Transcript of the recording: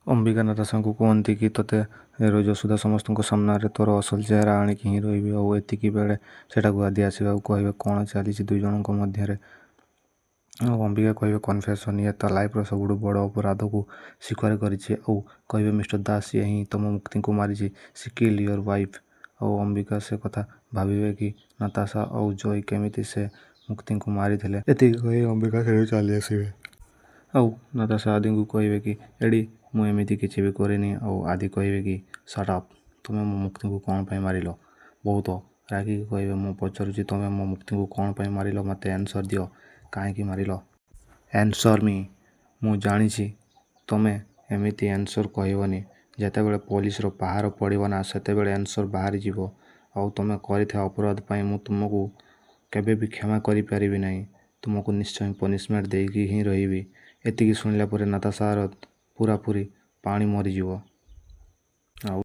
ଅମ୍ବିକା ନାତାଶାଙ୍କୁ କୁହନ୍ତି କି ତୋତେ ରୋଜ ସୁଦ୍ଧା ସମସ୍ତଙ୍କ ସାମ୍ନାରେ ତୋର ଅସଲ ଚେହେରା ଆଣିକି ହିଁ ରହିବି। ଆଉ ଏତିକି ବେଳେ ସେଠାକୁ ଆଦି ଆସିବେ ଆଉ କହିବେ କ'ଣ ଚାଲିଛି ଦୁଇ ଜଣଙ୍କ ମଧ୍ୟରେ। ଆଉ ଅମ୍ବିକା କହିବେ କନଫେସନ୍, ଇଏ ତା ଲାଇଫ୍ର ସବୁଠୁ ବଡ଼ ଅପରାଧକୁ ସ୍ୱୀକାର କରିଛି। ଆଉ କହିବେ ମିଷ୍ଟର ଦାସ ଇଏ ହିଁ ତମ ମୁକ୍ତିଙ୍କୁ ମାରିଛି, ସି କିଲ୍ଡ ୟୋର ୱାଇଫ୍। ଆଉ ଅମ୍ବିକା ସେ କଥା ଭାବିବେ କି ନାତାଶା ଆଉ ଜୟ କେମିତି ସେ ମୁକ୍ତିଙ୍କୁ ମାରିଥିଲେ। ଏତିକି କହି ଅମ୍ବିକା ସେଠୁ ଚାଲି ଆସିବେ। ଆଉ ନାତାଶା ଆଦିଙ୍କୁ କହିବେ କି ଏଡ଼ି ମୁଁ ଏମିତି କିଛି ବି କରିନି। ଆଉ ଆଦି କହିବେ କି ସଟ୍ ଅପ୍, ତୁମେ ମୋ ମୁକ୍ତିଙ୍କୁ କ'ଣ ପାଇଁ ମାରିଲ। ବହୁତ ରାଗିକି କହିବେ ମୁଁ ପଚାରୁଛି ତୁମେ ମୋ ମୁକ୍ତିଙ୍କୁ କ'ଣ ପାଇଁ ମାରିଲ, ମୋତେ ଆନ୍ସର ଦିଅ, କାହିଁକି ମାରିଲ। ଆନ୍ସର ମି। ମୁଁ ଜାଣିଛି ତୁମେ ଏମିତି ଆନ୍ସର କହିବନି। ଯେତେବେଳେ ପୋଲିସର ପାହାର ପଡ଼ିବ ନା ସେତେବେଳେ ଆନ୍ସର ବାହାରିଯିବ। ଆଉ ତୁମେ କରିଥିବା ଅପରାଧ ପାଇଁ ମୁଁ ତୁମକୁ କେବେ ବି କ୍ଷମା କରିପାରିବି ନାହିଁ। ତୁମକୁ ନିଶ୍ଚୟ ପନିସମେଣ୍ଟ ଦେଇକି ହିଁ ରହିବି। ଏତିକି ଶୁଣିଲା ପରେ ନାତାଶାର ପୂରାପୂରି ପାଣି ମରିଯିବ। ଆଉ